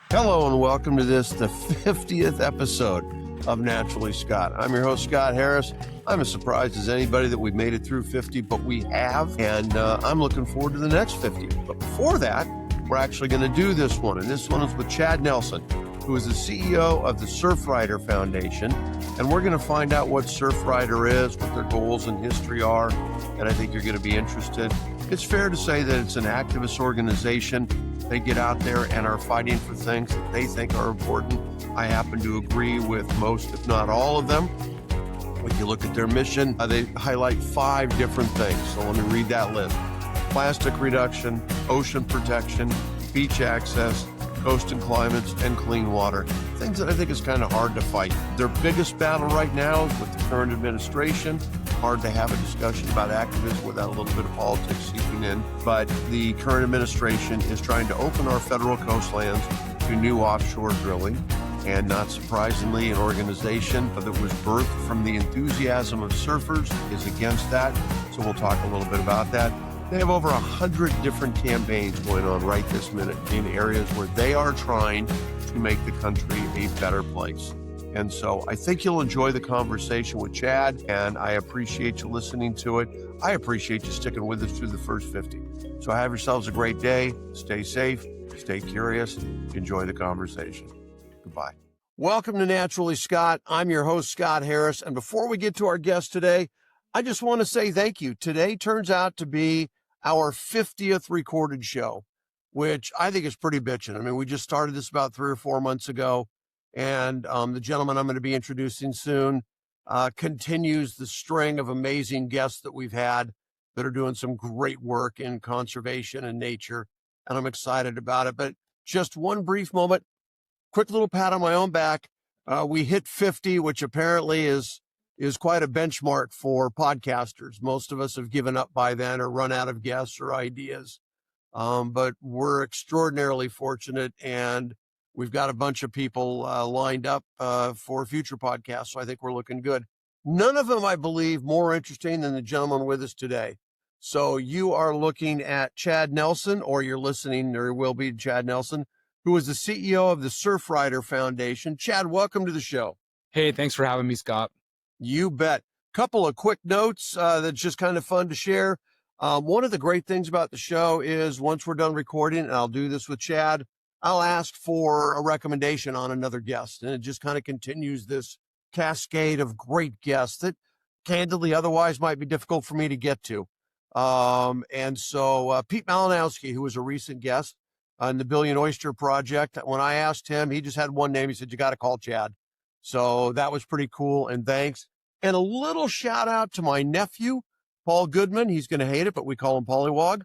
Hello and welcome to the 50th episode of Naturally Scott. I'm your host, Scott Harris. I'm as surprised as anybody that we've made it through 50, but we have, and I'm looking forward to the next 50. But before that, we're actually going to do this one, and this one is with Chad Nelson, who is the CEO of the Surfrider Foundation, and we're going to find out what Surfrider is, what their goals and history are, and I think you're going to be interested. It's fair to say that it's an activist organization. They get out there and are fighting for things that they think are important. I happen to agree with most, if not all of them. When you look at their mission, they highlight 5 different things. So let me read that list. Plastic reduction, ocean protection, beach access, coast and climates, and clean water. Things that I think is kind of hard to fight. Their biggest battle right now is with the current administration. Hard to have a discussion about activism without a little bit of politics seeping in. But the current administration is trying to open our federal coastlands to new offshore drilling. And not surprisingly, an organization that was birthed from the enthusiasm of surfers is against that. So we'll talk a little bit about that. They have over 100 different campaigns going on right this minute in areas where they are trying to make the country a better place. And so I think you'll enjoy the conversation with Chad, and I appreciate you listening to it. I appreciate you sticking with us through the first 50. So have yourselves a great day. Stay safe, stay curious, enjoy the conversation. Goodbye. Welcome to Naturally Scott. I'm your host, Scott Harris. And before we get to our guest today, I just want to say thank you. Today turns out to be our 50th recorded show, which I think is pretty bitchin'. I mean, we just started this about 3 or 4 months ago. And the gentleman I'm going to be introducing soon continues the string of amazing guests that we've had that are doing some great work in conservation and nature. And I'm excited about it. But just one brief moment, quick little pat on my own back. We hit 50, which apparently is quite a benchmark for podcasters. Most of us have given up by then or run out of guests or ideas. But we're extraordinarily fortunate, and we've got a bunch of people lined up for future podcasts, so I think we're looking good. None of them, I believe, more interesting than the gentleman with us today. So you are looking at Chad Nelson, or you're listening, or will be Chad Nelson, who is the CEO of the Surfrider Foundation. Chad, welcome to the show. Hey, thanks for having me, Scott. You bet. Couple of quick notes that's just kind of fun to share. One of the great things about the show is once we're done recording, and I'll do this with Chad, I'll ask for a recommendation on another guest, and it just kind of continues this cascade of great guests that candidly otherwise might be difficult for me to get to. And so Pete Malinowski, who was a recent guest on the Billion Oyster Project, when I asked him, he just had one name. He said, you got to call Chad. So that was pretty cool, and thanks. And a little shout out to my nephew, Paul Goodman. He's going to hate it, but we call him Pollywog.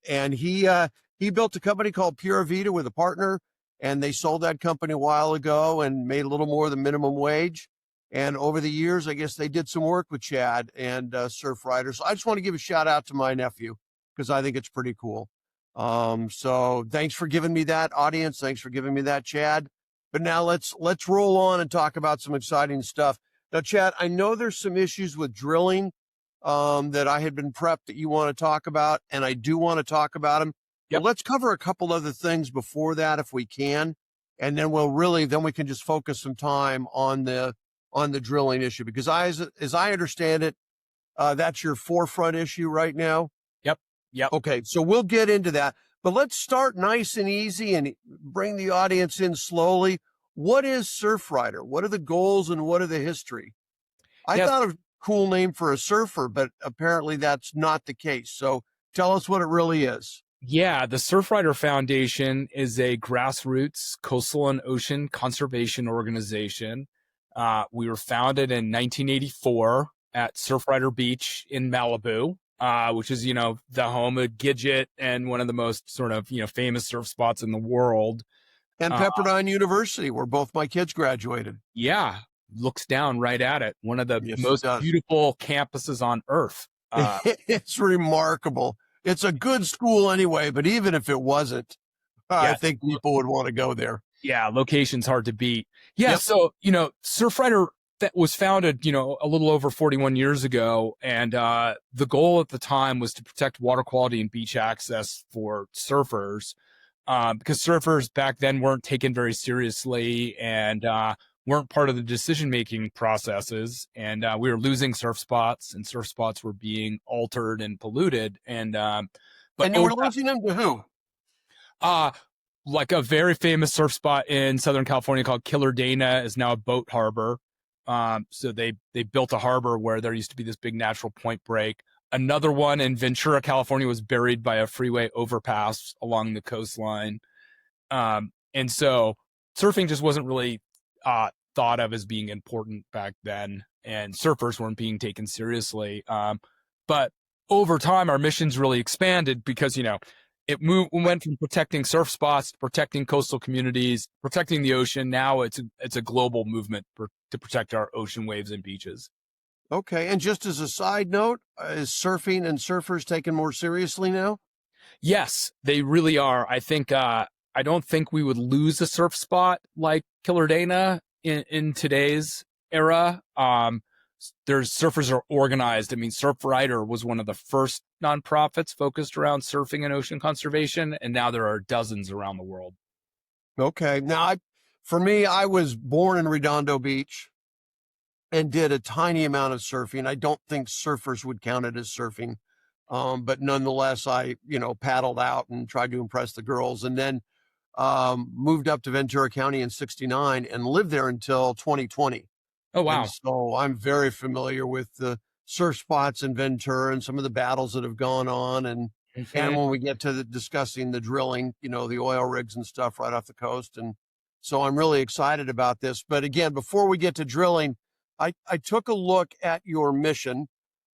And he built a company called Pura Vida with a partner, and they sold that company a while ago and made a little more than minimum wage. And over the years, I guess they did some work with Chad and Surfrider. So I just want to give a shout out to my nephew because I think it's pretty cool. So thanks for giving me that, audience. Thanks for giving me that, Chad. But now let's roll on and talk about some exciting stuff. Now, Chad, I know there's some issues with drilling that I had been prepped that you want to talk about, and I do want to talk about them. Yep. But let's cover a couple other things before that if we can, and then we can just focus some time on the drilling issue, because as I understand it, that's your forefront issue right now. Yep. Okay, so we'll get into that, but let's start nice and easy and bring the audience in slowly. What is Surfrider? What are the goals and what are the history? I thought of a cool name for a surfer, but apparently that's not the case. So tell us what it really is. Yeah, the Surfrider Foundation is a grassroots coastal and ocean conservation organization. We were founded in 1984 at Surfrider Beach in Malibu, which is, the home of Gidget and one of the most sort of, famous surf spots in the world. And Pepperdine University, where both my kids graduated. Yeah, looks down right at it. One of the most beautiful campuses on earth. It's remarkable. It's a good school anyway, but even if it wasn't, I think people would want to go there. Yeah, location's hard to beat. Yeah, yep. So, Surfrider that was founded, a little over 41 years ago. And the goal at the time was to protect water quality and beach access for surfers. because surfers back then weren't taken very seriously and weren't part of the decision-making processes. And we were losing surf spots, and surf spots were being altered and polluted. But And you were losing them to who? uh, like a very famous surf spot in Southern California called Killer Dana is now a boat harbor. So they built a harbor where there used to be this big natural point break. Another one in Ventura, California was buried by a freeway overpass along the coastline. And so surfing just wasn't really thought of as being important back then, and surfers weren't being taken seriously. But over time, our missions really expanded because, we went from protecting surf spots, protecting coastal communities, protecting the ocean. Now it's a global movement to protect our ocean waves and beaches. Okay. And just as a side note, is surfing and surfers taken more seriously now? Yes, they really are. I think I don't think we would lose a surf spot like Killer Dana in today's era. There's surfers are organized. I mean, Surfrider was one of the first nonprofits focused around surfing and ocean conservation, and now there are dozens around the world. Okay. Now, for me, I was born in Redondo Beach and did a tiny amount of surfing. I don't think surfers would count it as surfing. But nonetheless, I, paddled out and tried to impress the girls, and then moved up to Ventura County in '69 and lived there until 2020. Oh, wow. And so I'm very familiar with the surf spots in Ventura and some of the battles that have gone on. And when we get to discussing the drilling, the oil rigs and stuff right off the coast. And so I'm really excited about this. But again, before we get to drilling, I took a look at your mission.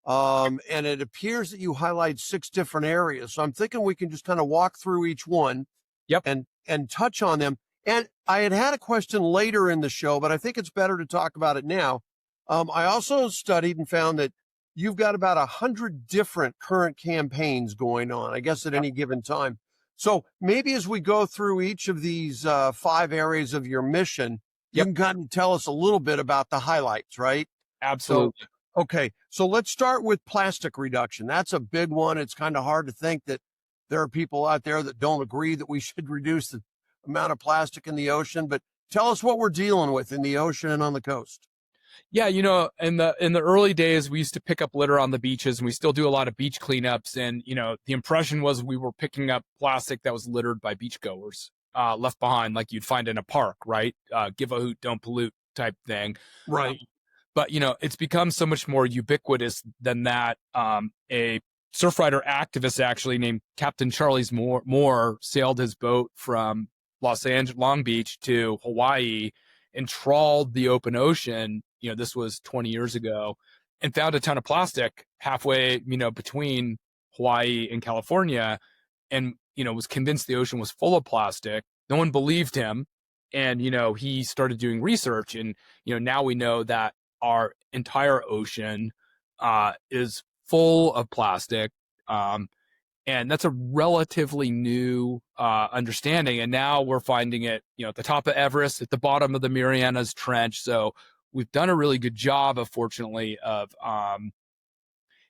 And it appears that you highlight 6 different areas. So I'm thinking we can just kind of walk through each one. Yep. And touch on them. And I had a question later in the show, but I think it's better to talk about it now. I also studied and found that you've got about 100 different current campaigns going on, I guess, at any given time. So maybe as we go through each of these 5 areas of your mission, you can kind of tell us a little bit about the highlights, right? Absolutely. Okay, so let's start with plastic reduction. That's a big one. It's kind of hard to think that there are people out there that don't agree that we should reduce the amount of plastic in the ocean, but tell us what we're dealing with in the ocean and on the coast. Yeah, in the early days, we used to pick up litter on the beaches, and we still do a lot of beach cleanups. And the impression was we were picking up plastic that was littered by beachgoers, left behind, like you'd find in a park, right? Give a hoot, don't pollute type thing, right? But it's become so much more ubiquitous than that. A Surfrider activist actually named Captain Charles Moore sailed his boat from Long Beach to Hawaii and trawled the open ocean. This was 20 years ago, and found a ton of plastic halfway, between Hawaii and California, and, was convinced the ocean was full of plastic. No one believed him. And, he started doing research, and, now we know that our entire ocean is full of plastic. And that's a relatively new understanding. And now we're finding it, at the top of Everest, at the bottom of the Marianas Trench. So we've done a really good job, fortunately, of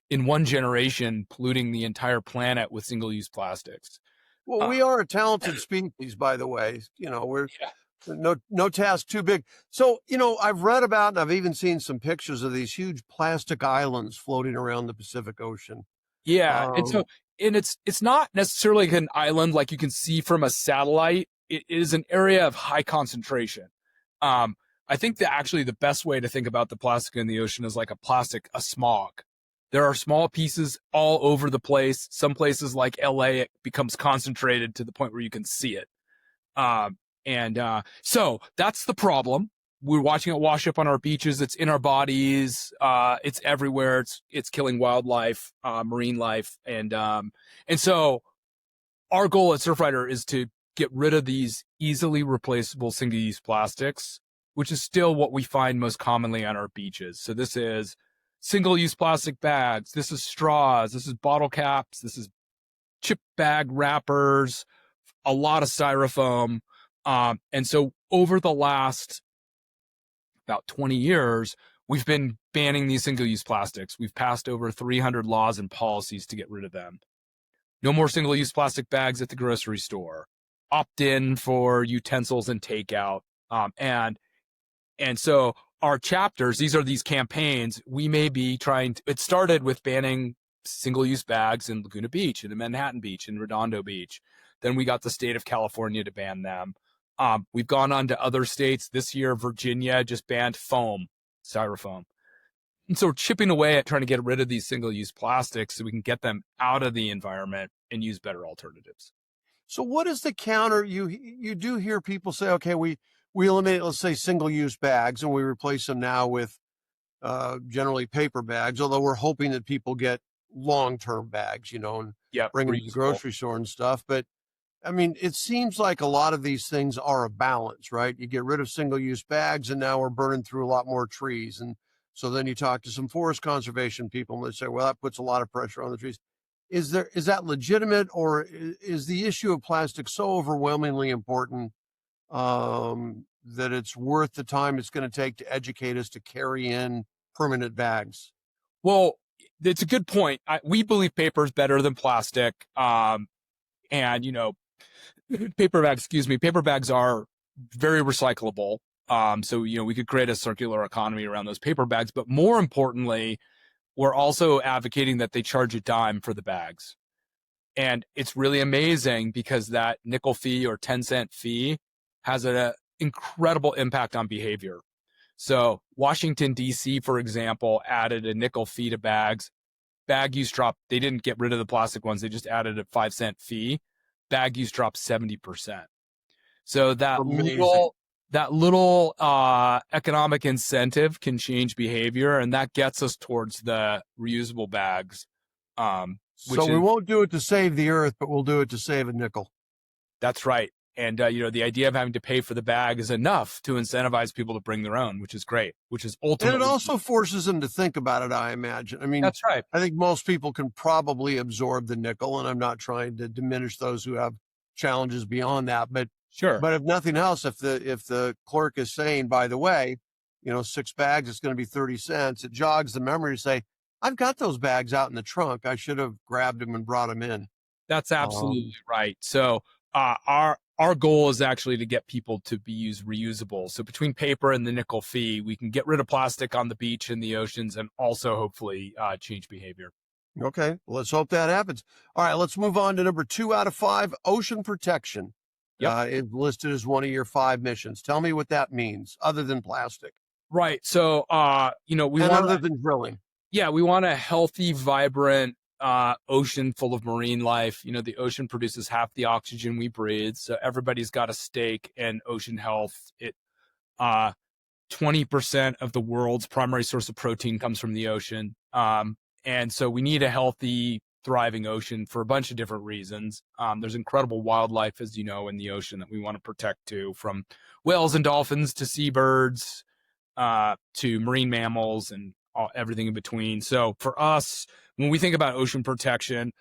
in one generation polluting the entire planet with single-use plastics. Well, we are a talented species, by the way. We're no task too big. So, I've read about, and I've even seen some pictures of these huge plastic islands floating around the Pacific Ocean. Yeah. And it's not necessarily like an island like you can see from a satellite. It is an area of high concentration. I think that actually the best way to think about the plastic in the ocean is like a smog. There are small pieces all over the place. Some places like LA, it becomes concentrated to the point where you can see it. So that's the problem. We're watching it wash up on our beaches. It's in our bodies. It's everywhere. It's killing wildlife, marine life. And so our goal at Surfrider is to get rid of these easily replaceable single-use plastics, which is still what we find most commonly on our beaches. So this is single-use plastic bags. This is straws. This is bottle caps. This is chip bag wrappers, a lot of styrofoam. And so over the last about 20 years, we've been banning these single-use plastics. We've passed over 300 laws and policies to get rid of them. No more single-use plastic bags at the grocery store. opt in for utensils and takeout. And so our chapters, these are these campaigns, we may be trying to, it started with banning single-use bags in Laguna Beach and in Manhattan Beach and Redondo Beach. Then we got the state of California to ban them. We've gone on to other states. This year, Virginia just banned foam, styrofoam. And so we're chipping away at trying to get rid of these single-use plastics so we can get them out of the environment and use better alternatives. So what is the counter? You do hear people say, okay, we eliminate, let's say, single-use bags, and we replace them now with generally paper bags, although we're hoping that people get long-term bags, and bring them to the grocery store and stuff. But I mean, it seems like a lot of these things are a balance, right? You get rid of single-use bags, and now we're burning through a lot more trees. And so then you talk to some forest conservation people, and they say, well, that puts a lot of pressure on the trees. Is that legitimate, or is the issue of plastic so overwhelmingly important that it's worth the time it's going to take to educate us to carry in permanent bags? Well, it's a good point. We believe paper is better than plastic. And, paper bags are very recyclable. So, we could create a circular economy around those paper bags. But more importantly, we're also advocating that they charge a dime for the bags. And it's really amazing because that nickel fee or 10-cent fee has an incredible impact on behavior. So Washington, D.C., for example, added a nickel fee to bags. Bag use dropped. They didn't get rid of the plastic ones. They just added a 5-cent fee. Bag use dropped 70%. So that little economic incentive can change behavior, and that gets us towards the reusable bags. So we won't do it to save the earth, but we'll do it to save a nickel. That's right. And, the idea of having to pay for the bag is enough to incentivize people to bring their own, which is great, which is ultimately. And it also forces them to think about it, I imagine. I mean, that's right. I think most people can probably absorb the nickel, and I'm not trying to diminish those who have challenges beyond that. But sure. But if nothing else, if the clerk is saying, by the way, 6 bags, it's going to be 30 cents, it jogs the memory to say, I've got those bags out in the trunk. I should have grabbed them and brought them in. That's absolutely right. So our goal is actually to get people to be reusable. So between paper and the nickel fee, we can get rid of plastic on the beach and the oceans and also hopefully change behavior. Okay, well, let's hope that happens. All right, let's move on to number 2 out of 5, ocean protection. Yep. It's listed as one of your 5 missions. Tell me what that means, other than plastic. Right. So, other than drilling. Yeah, we want a healthy, vibrant ocean full of marine life. The ocean produces half the oxygen we breathe, so everybody's got a stake in ocean health. 20% of the world's primary source of protein comes from the ocean, and so we need a healthy, thriving ocean for a bunch of different reasons. There's incredible wildlife, as you know, in the ocean that we want to protect too, from whales and dolphins to seabirds to marine mammals and everything in between. So for us, when we think about ocean protection,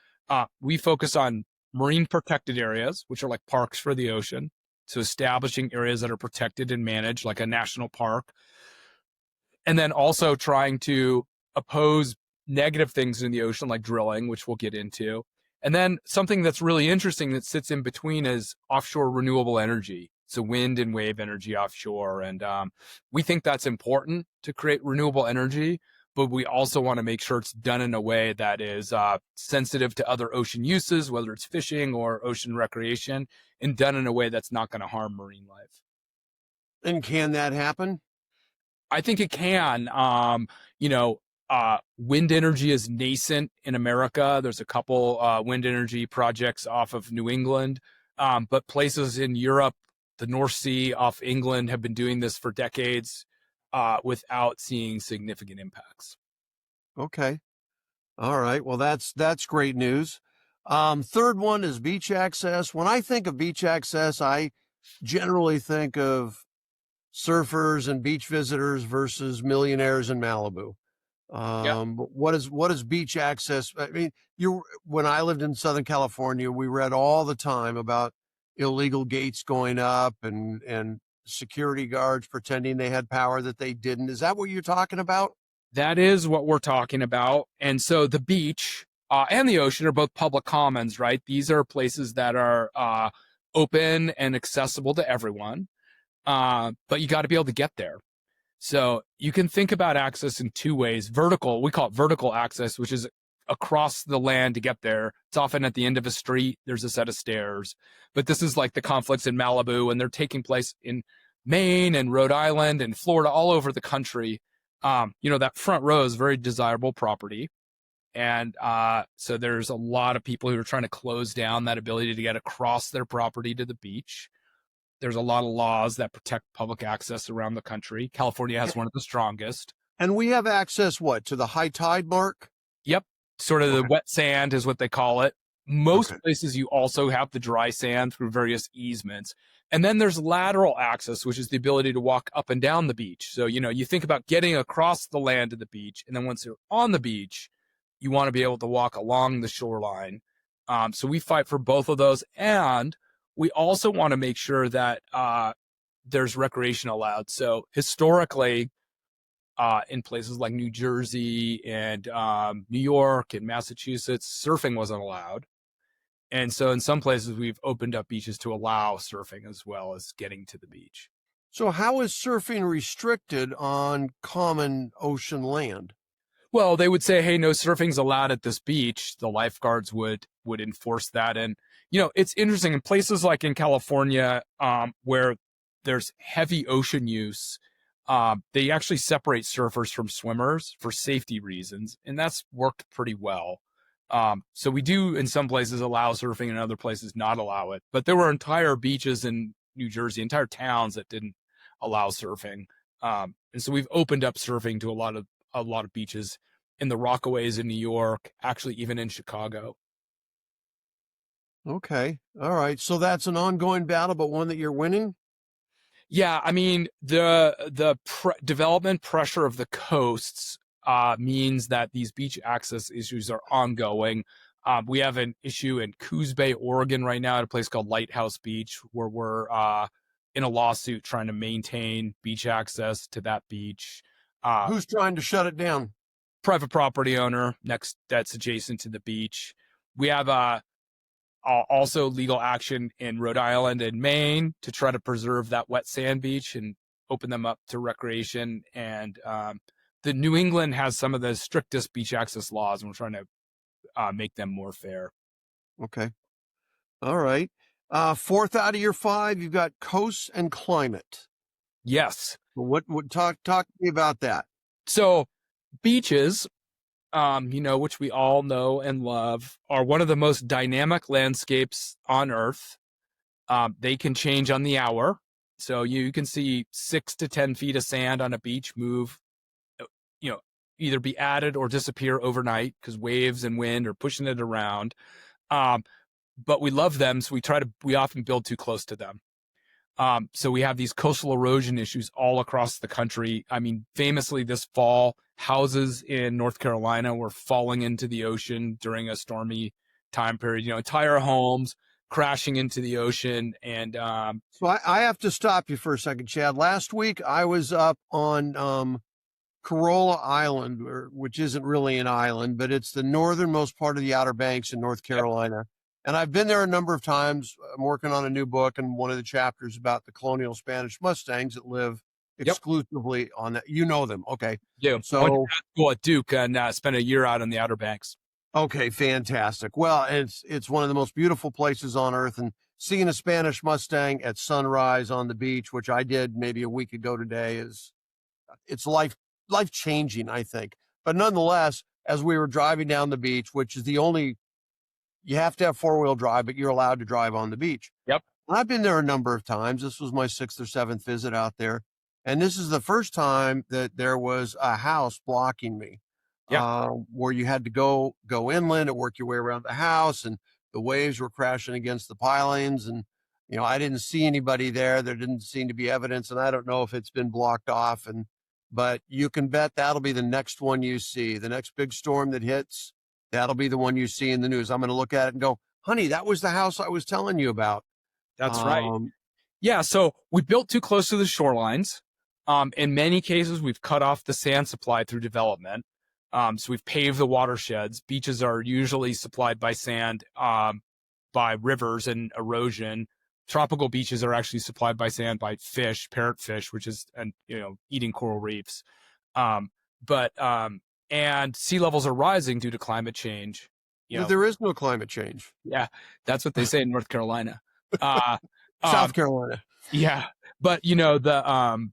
we focus on marine protected areas, which are like parks for the ocean. So establishing areas that are protected and managed like a national park. And then also trying to oppose negative things in the ocean like drilling, which we'll get into. And then something that's really interesting that sits in between is offshore renewable energy. So wind and wave energy offshore. And we think that's important to create renewable energy, but we also want to make sure it's done in a way that is sensitive to other ocean uses, whether it's fishing or ocean recreation, and done in a way that's not going to harm marine life. And can that happen? I think it can. Wind energy is nascent in America. There's a couple wind energy projects off of New England, but places in Europe, the North Sea off England have been doing this for decades without seeing significant impacts. Okay. All right. Well, that's great news. Third one is beach access. When I think of beach access, I generally think of surfers and beach visitors versus millionaires in Malibu. But what is beach access? I mean, when I lived in Southern California, we read all the time about illegal gates going up and security guards pretending they had power that they didn't. Is that what you're talking about? That is what we're talking about. And so the beach and the ocean are both public commons, right? These are places that are open and accessible to everyone, but you got to be able to get there. So you can think about access in two ways. Vertical, we call it vertical access, which is across the land to get there. It's often at the end of a street. There's a set of stairs. But this is like the conflicts in Malibu, and they're taking place in Maine and Rhode Island and Florida, all over the country. That front row is very desirable property. And so there's a lot of people who are trying to close down that ability to get across their property to the beach. There's a lot of laws that protect public access around the country. California has one of the strongest. And we have access, to the high tide mark? Yep. Sort of the wet sand is what they call it. Most Okay. places you also have the dry sand through various easements. And then there's lateral access, which is the ability to walk up and down the beach. So, you think about getting across the land to the beach. And then once you're on the beach, you want to be able to walk along the shoreline. So we fight for both of those. And we also want to make sure that there's recreation allowed. So historically, in places like New Jersey and New York and Massachusetts, surfing wasn't allowed. And so in some places, we've opened up beaches to allow surfing as well as getting to the beach. So how is surfing restricted on common ocean land? Well, they would say, hey, no surfing's allowed at this beach. The lifeguards would enforce that. And, it's interesting in places like in California, where there's heavy ocean use, they actually separate surfers from swimmers for safety reasons. And that's worked pretty well. So we do in some places allow surfing and other places not allow it. But there were entire beaches in New Jersey, entire towns that didn't allow surfing. And so we've opened up surfing to a lot of beaches in the Rockaways in New York, actually even in Chicago. Okay. All right. So that's an ongoing battle, but one that you're winning? Yeah, I mean, the development pressure of the coasts means that these beach access issues are ongoing. We have an issue in Coos Bay, Oregon right now at a place called Lighthouse Beach, where we're in a lawsuit trying to maintain beach access to that beach. Who's trying to shut it down? Private property owner that's adjacent to the beach. We have also legal action in Rhode Island and Maine to try to preserve that wet sand beach and open them up to recreation. And the New England has some of the strictest beach access laws, and we're trying to make them more fair. Okay. All right. Fourth out of your five, you've got coasts and climate. Yes. What talk to me about that? So beaches, which we all know and love, are one of the most dynamic landscapes on Earth. They can change on the hour. So you can see 6 to 10 feet of sand on a beach move, either be added or disappear overnight because waves and wind are pushing it around. But we love them, so we often build too close to them. So we have these coastal erosion issues all across the country. I mean, famously this fall, houses in North Carolina were falling into the ocean during a stormy time period, entire homes crashing into the ocean. And so I have to stop you for a second, Chad. Last week I was up on Corolla Island, which isn't really an island, but it's the northernmost part of the Outer Banks in North Carolina. And I've been there a number of times. I'm working on a new book, and one of the chapters about the colonial Spanish Mustangs that live exclusively on that. You know them. Okay. Yeah. So at Duke and spent a year out on the Outer Banks. Okay. Fantastic. Well, it's one of the most beautiful places on earth, and seeing a Spanish Mustang at sunrise on the beach, which I did maybe a week ago today, it's life changing, I think. But nonetheless, as we were driving down the beach, which is you have to have 4-wheel drive, but you're allowed to drive on the beach. Yep. And I've been there a number of times. This was my 6th or 7th visit out there. And this is the first time that there was a house blocking me, where you had to go inland and work your way around the house, and the waves were crashing against the pilings. And, I didn't see anybody there. There didn't seem to be evidence. And I don't know if it's been blocked off. But you can bet that'll be the next one you see. The next big storm that hits, that'll be the one you see in the news. I'm going to look at it and go, honey, that was the house I was telling you about. That's right. Yeah. So we built too close to the shorelines. In many cases, we've cut off the sand supply through development. So we've paved the watersheds. Beaches are usually supplied by sand, by rivers and erosion tropical beaches are actually supplied by sand by fish, parrotfish, which is, and eating coral reefs. Um, but and sea levels are rising due to climate change. There is no climate change. Yeah, that's what they say in North Carolina. Uh, South um, Carolina. yeah, but the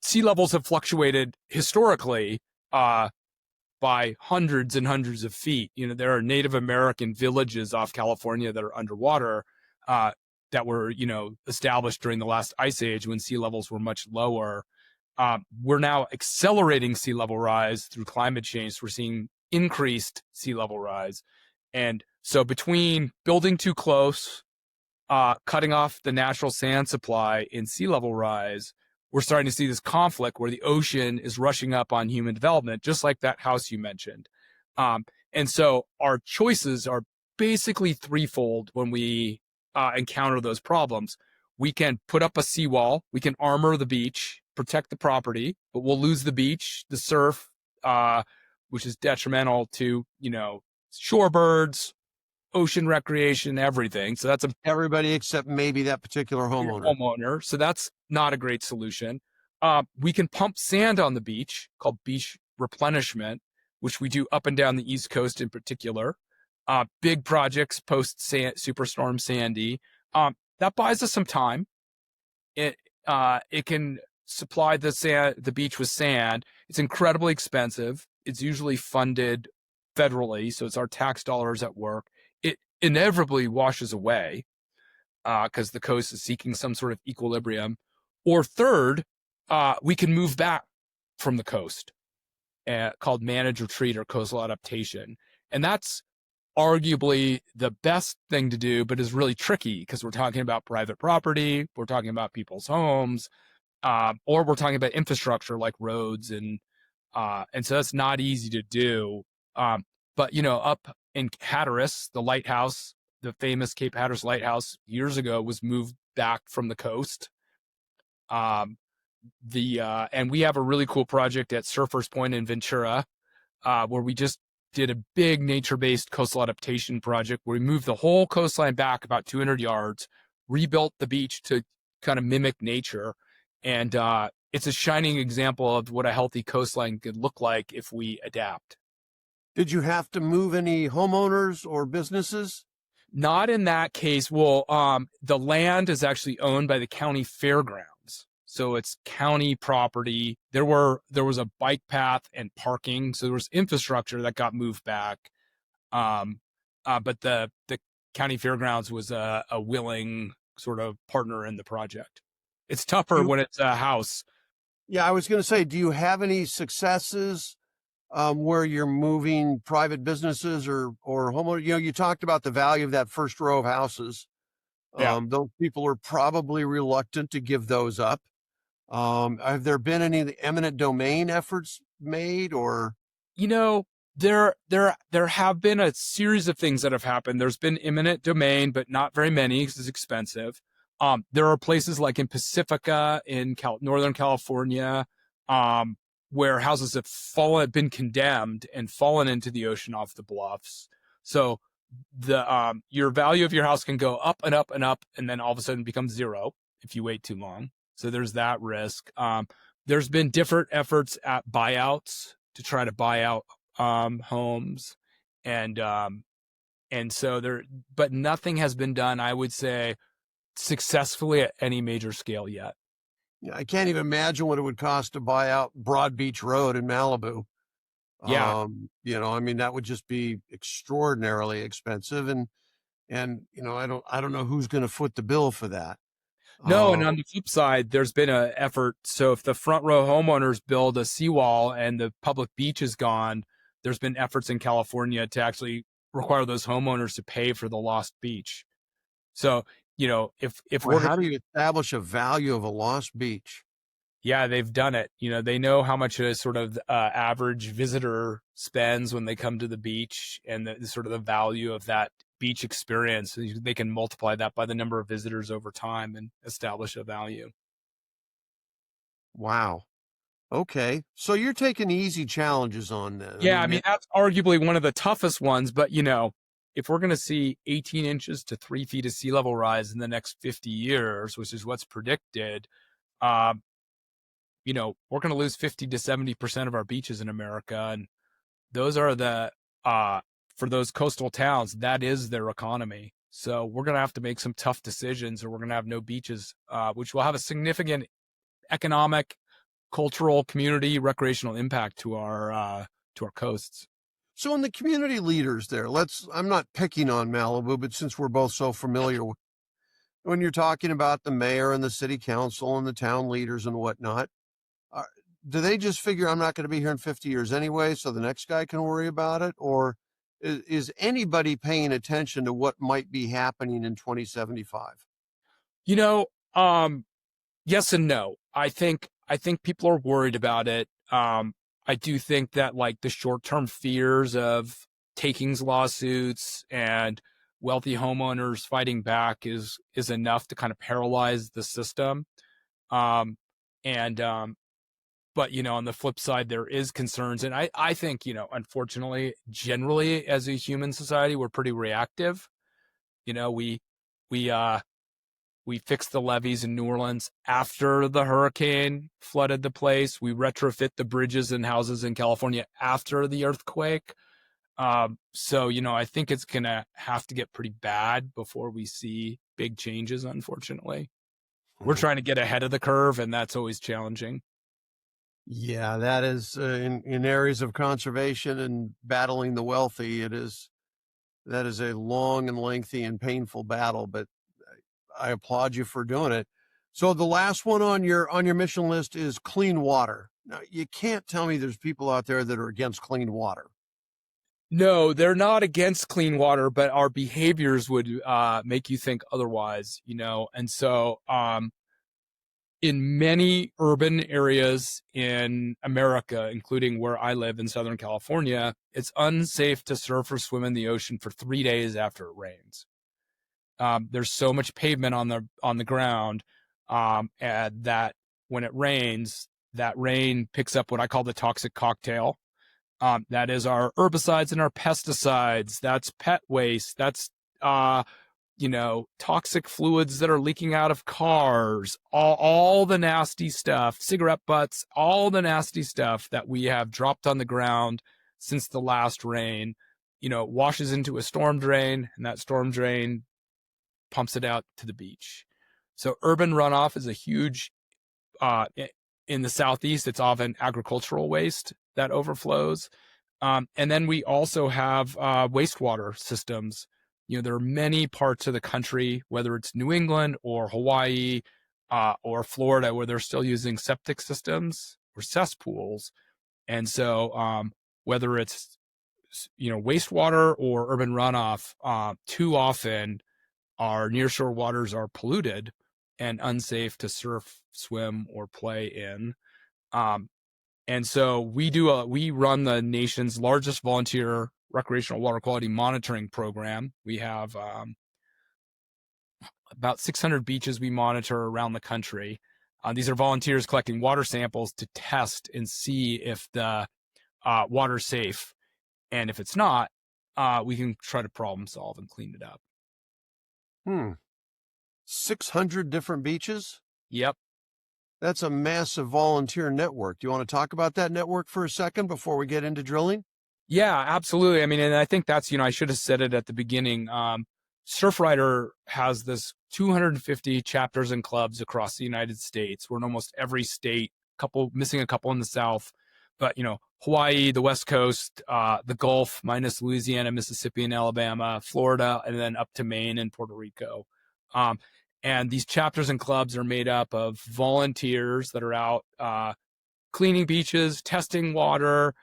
sea levels have fluctuated historically by hundreds and hundreds of feet. There are Native American villages off California that are underwater that were established during the last ice age when sea levels were much lower. We're now accelerating sea level rise through climate change. We're seeing increased sea level rise. And so between building too close, cutting off the natural sand supply in sea level rise, we're starting to see this conflict where the ocean is rushing up on human development, just like that house you mentioned. And so our choices are basically threefold when we encounter those problems. We can put up a seawall, we can armor the beach, protect the property, but we'll lose the beach, the surf, which is detrimental to, shorebirds, ocean recreation, everything. So that's everybody except maybe that particular homeowner. So that's not a great solution. We can pump sand on the beach, called beach replenishment, which we do up and down the East Coast in particular. Big projects post Superstorm Sandy. That buys us some time. It can supply the beach with sand. It's incredibly expensive. It's usually funded federally, so it's our tax dollars at work. It inevitably washes away because the coast is seeking some sort of equilibrium. Or third, we can move back from the coast, called manage retreat or coastal adaptation. And that's arguably the best thing to do, but is really tricky because we're talking about private property, we're talking about people's homes, or we're talking about infrastructure like roads, and so that's not easy to do. But up in Hatteras, the lighthouse, the famous Cape Hatteras lighthouse, years ago was moved back from the coast. And we have a really cool project at Surfers Point in Ventura, where we just did a big nature-based coastal adaptation project where we moved the whole coastline back about 200 yards, rebuilt the beach to kind of mimic nature. And it's a shining example of what a healthy coastline could look like if we adapt. Did you have to move any homeowners or businesses? Not in that case. Well, the land is actually owned by the county fairgrounds, so it's county property. There was a bike path and parking, so there was infrastructure that got moved back. But the county fairgrounds was a willing sort of partner in the project. It's tougher when it's a house. Yeah, I was going to say, do you have any successes where you're moving private businesses or homeowners? You talked about the value of that first row of houses. Yeah. Those people are probably reluctant to give those up. Have there been any eminent domain efforts made, or? There have been a series of things that have happened. There's been eminent domain, but not very many because it's expensive. There are places like in Pacifica in Northern California, where houses have been condemned and fallen into the ocean off the bluffs. So your value of your house can go up and up and up, and then all of a sudden become zero if you wait too long. So there's that risk. There's been different efforts at buyouts to try to buy out homes, and so but nothing has been done, I would say, successfully at any major scale yet. Yeah, I can't even imagine what it would cost to buy out Broad Beach Road in Malibu. Yeah. I mean, that would just be extraordinarily expensive, and I don't know who's going to foot the bill for that. No, and on the flip side, there's been an effort. So if the front row homeowners build a seawall and the public beach is gone, there's been efforts in California to actually require those homeowners to pay for the lost beach. So, how do you establish a value of a lost beach? Yeah, they've done it. They know how much a sort of average visitor spends when they come to the beach, and the sort of the value of that beach experience. They can multiply that by the number of visitors over time and establish a value. Wow. Okay. So you're taking easy challenges on that. Yeah, I mean, that's arguably one of the toughest ones, but if we're going to see 18 inches to 3 feet of sea level rise in the next 50 years, which is what's predicted, we're going to lose 50 to 70% of our beaches in America. And those are for those coastal towns, that is their economy. So we're going to have to make some tough decisions, or we're going to have no beaches, which will have a significant economic, cultural, community, recreational impact to our coasts. So in the community leaders there, I'm not picking on Malibu, but since we're both so familiar, when you're talking about the mayor and the city council and the town leaders and whatnot, do they just figure I'm not going to be here in 50 years anyway, so the next guy can worry about it? Or is anybody paying attention to what might be happening in 2075? Yes and no. I think people are worried about it. I do think that like the short-term fears of takings lawsuits and wealthy homeowners fighting back is enough to kind of paralyze the system. But on the flip side, there is concerns. And I think, unfortunately, generally as a human society, we're pretty reactive. We fixed the levees in New Orleans after the hurricane flooded the place. We retrofit the bridges and houses in California after the earthquake. So, I think it's going to have to get pretty bad before we see big changes, unfortunately. We're trying to get ahead of the curve, and that's always challenging. Yeah, that is in areas of conservation and battling the wealthy. That is a long and lengthy and painful battle, but I applaud you for doing it. So the last one on your mission list is clean water. Now, you can't tell me there's people out there that are against clean water. No, they're not against clean water, but our behaviors would make you think otherwise, And so in many urban areas in America, including where I live in Southern California, it's unsafe to surf or swim in the ocean for 3 days after it rains. There's so much pavement on the ground and that when it rains, that rain picks up what I call the toxic cocktail. That is our herbicides and our pesticides. That's pet waste. That's toxic fluids that are leaking out of cars. All the nasty stuff, cigarette butts, all the nasty stuff that we have dropped on the ground since the last rain. Washes into a storm drain, and that storm drain pumps it out to the beach. So urban runoff is a huge, in the Southeast, it's often agricultural waste that overflows. And then we also have wastewater systems. There are many parts of the country, whether it's New England or Hawaii or Florida, where they're still using septic systems or cesspools. And so whether it's, wastewater or urban runoff, too often our nearshore waters are polluted and unsafe to surf, swim, or play in. And so we run the nation's largest volunteer recreational water quality monitoring program. We have about 600 beaches we monitor around the country. These are volunteers collecting water samples to test and see if the water's safe. And if it's not, we can try to problem solve and clean it up. 600 different beaches? Yep. That's a massive volunteer network. Do you want to talk about that network for a second before we get into drilling? Yeah, absolutely. I mean, and I think that's, I should have said it at the beginning. Surfrider has this 250 chapters and clubs across the United States. We're in almost every state, missing a couple in the South, but, Hawaii, the West Coast, the Gulf, minus Louisiana, Mississippi, and Alabama, Florida, and then up to Maine and Puerto Rico. And these chapters and clubs are made up of volunteers that are out cleaning beaches, testing water,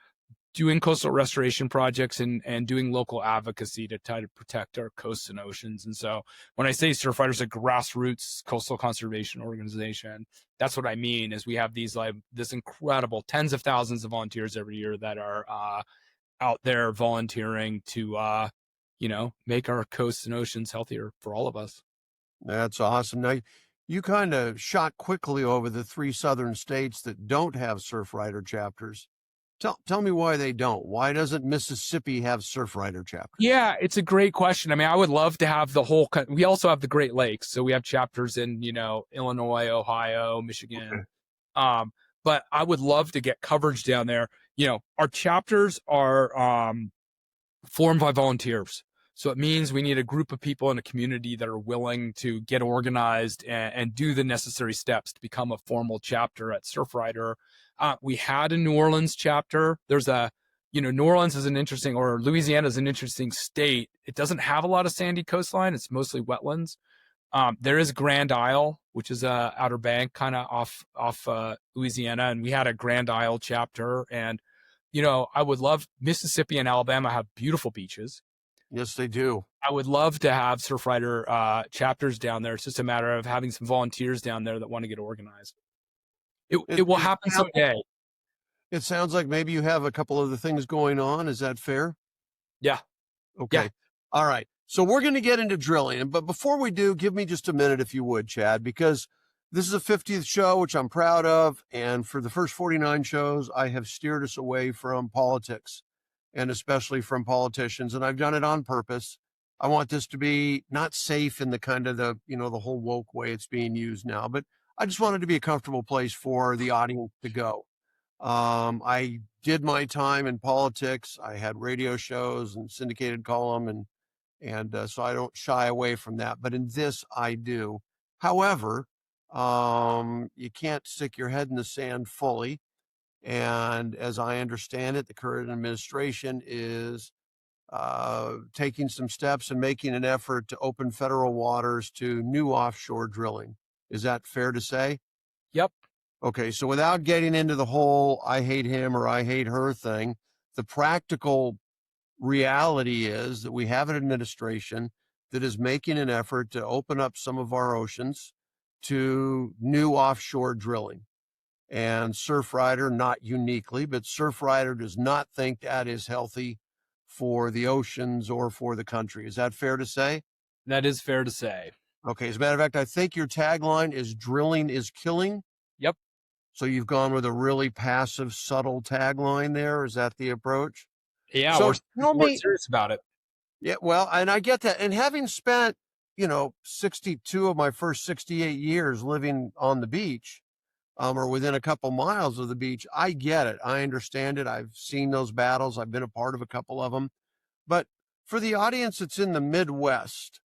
doing coastal restoration projects, and doing local advocacy to try to protect our coasts and oceans. And so when I say Surfrider is a grassroots coastal conservation organization, that's what I mean is we have this incredible tens of thousands of volunteers every year that are out there volunteering to, make our coasts and oceans healthier for all of us. That's awesome. Now, you kind of shot quickly over the 3 southern states that don't have Surfrider chapters. Tell me why they don't. Why doesn't Mississippi have Surfrider chapters? Yeah, it's a great question. I mean, I would love to have the whole. We also have the Great Lakes, so we have chapters in Illinois, Ohio, Michigan. Okay. But I would love to get coverage down there. Our chapters are formed by volunteers. So it means we need a group of people in a community that are willing to get organized and do the necessary steps to become a formal chapter at Surfrider. We had a New Orleans chapter. New Orleans is or Louisiana is an interesting state. It doesn't have a lot of sandy coastline. It's mostly wetlands. There is Grand Isle, which is a Outer Bank kind of off Louisiana. And we had a Grand Isle chapter. And, I would love Mississippi and Alabama have beautiful beaches. Yes, they do. I would love to have Surfrider chapters down there. It's just a matter of having some volunteers down there that want to get organized. It will happen someday. It sounds like maybe you have a couple of the things going on. Is that fair? Yeah. Okay. Yeah. All right. So we're going to get into drilling. But before we do, give me just a minute, if you would, Chad, because this is a 50th show, which I'm proud of. And for the first 49 shows, I have steered us away from politics, and especially from politicians. And I've done it on purpose. I want this to be not safe in the kind of the whole woke way it's being used now, but I just want it to be a comfortable place for the audience to go. I did my time in politics. I had radio shows and syndicated column, and so I don't shy away from that. But in this, I do. However, you can't stick your head in the sand fully. And as I understand it, the current administration is taking some steps and making an effort to open federal waters to new offshore drilling. Is that fair to say? Yep. Okay, so without getting into the whole I hate him or I hate her thing, the practical reality is that we have an administration that is making an effort to open up some of our oceans to new offshore drilling. And Surfrider, not uniquely, but Surfrider does not think that is healthy for the oceans or for the country. Is that fair to say? That is fair to say. Okay, as a matter of fact, I think your tagline is drilling is killing. Yep. So you've gone with a really passive, subtle tagline there. Is that the approach? Yeah, So we're serious about it. Yeah, well, and I get that. And having spent, 62 of my first 68 years living on the beach, or within a couple miles of the beach, I get it. I understand it. I've seen those battles. I've been a part of a couple of them. But for the audience that's in the Midwest,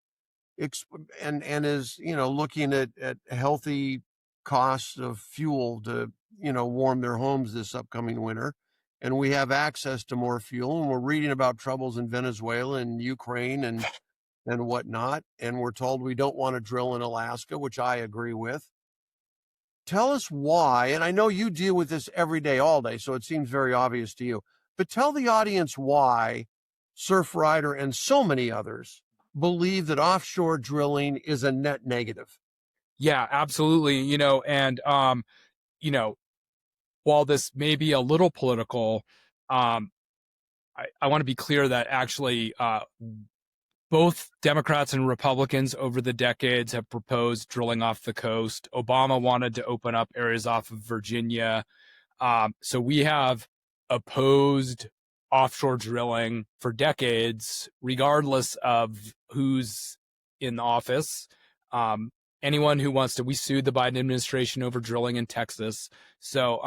and is looking at healthy costs of fuel to warm their homes this upcoming winter, and we have access to more fuel, and we're reading about troubles in Venezuela and Ukraine and whatnot, and we're told we don't want to drill in Alaska, which I agree with. Tell us why, and I know you deal with this every day, all day, so it seems very obvious to you, but tell the audience why Surfrider and so many others believe that offshore drilling is a net negative. Yeah, absolutely. While this may be a little political, I want to be clear that actually both Democrats and Republicans over the decades have proposed drilling off the coast. Obama wanted to open up areas off of Virginia. So we have opposed offshore drilling for decades, regardless of who's in office. Anyone who wants to, we sued the Biden administration over drilling in Texas. So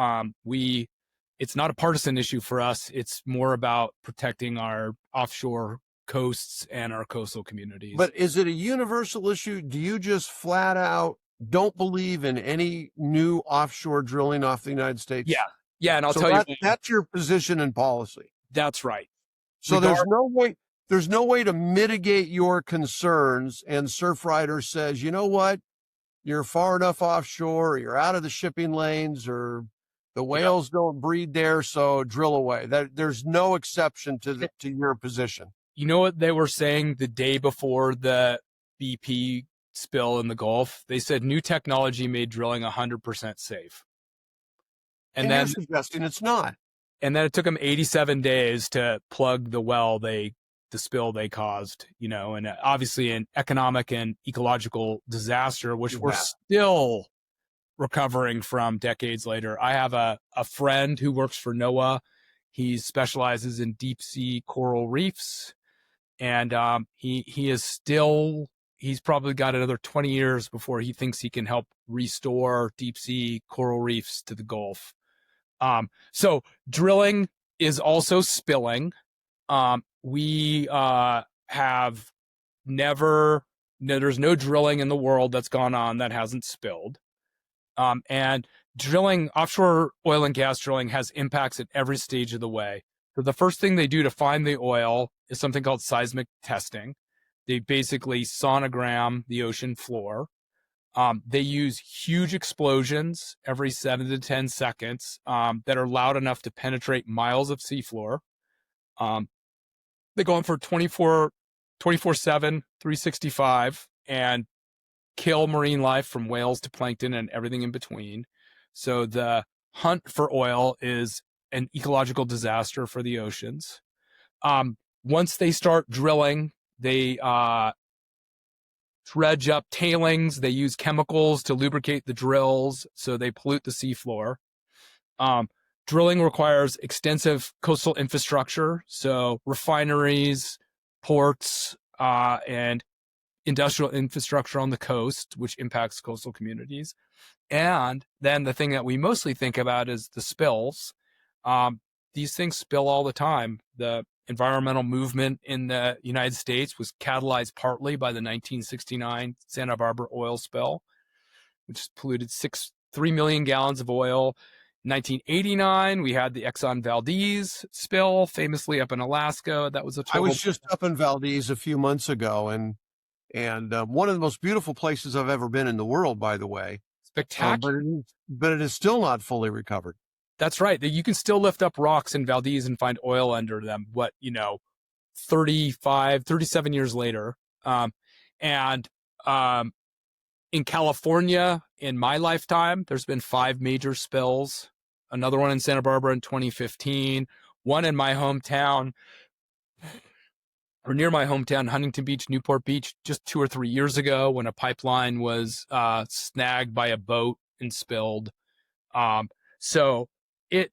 it's not a partisan issue for us. It's more about protecting our offshore coasts and our coastal communities. But is it a universal issue? Do you just flat out don't believe in any new offshore drilling off the United States? Yeah. Yeah. And I'll tell you, that's your position and policy. That's right. So there's no way to mitigate your concerns. And Surfrider says, you know what? You're far enough offshore, or you're out of the shipping lanes, or the whales don't breed there, so drill away. There's no exception to your position. You know what they were saying the day before the BP spill in the Gulf? They said new technology made drilling 100% safe. And then you're suggesting it's not. And then it took them 87 days to plug the spill they caused, and obviously an economic and ecological disaster, which we're still recovering from decades later. I have a friend who works for NOAA. He specializes in deep sea coral reefs, and he's probably got another 20 years before he thinks he can help restore deep sea coral reefs to the Gulf. So drilling is also spilling. We have never, no, there's no drilling in the world that's gone on that hasn't spilled. And drilling, offshore oil and gas drilling has impacts at every stage of the way. So the first thing they do to find the oil is something called seismic testing. They basically sonogram the ocean floor. They use huge explosions every 7 to 10 seconds that are loud enough to penetrate miles of seafloor. They go on for 24/7, 365, and kill marine life from whales to plankton and everything in between. So the hunt for oil is an ecological disaster for the oceans. Once they start drilling, they dredge up tailings. They use chemicals to lubricate the drills, so they pollute the seafloor. Drilling requires extensive coastal infrastructure, so refineries, ports, and industrial infrastructure on the coast, which impacts coastal communities. And then the thing that we mostly think about is the spills. These things spill all the time. The environmental movement in the United States was catalyzed partly by the 1969 Santa Barbara oil spill, which polluted 3 million gallons of oil. 1989, we had the Exxon Valdez spill, famously up in Alaska. That was a total. I was just up in Valdez a few months ago, and one of the most beautiful places I've ever been in the world, by the way. Spectacular. But it is still not fully recovered. That's right. You can still lift up rocks in Valdez and find oil under them. 37 years later. In California, in my lifetime, there's been 5 major spills. Another one in Santa Barbara in 2015. One in my hometown, or near my hometown, Huntington Beach, Newport Beach, just 2 or 3 years ago, when a pipeline was snagged by a boat and spilled. So it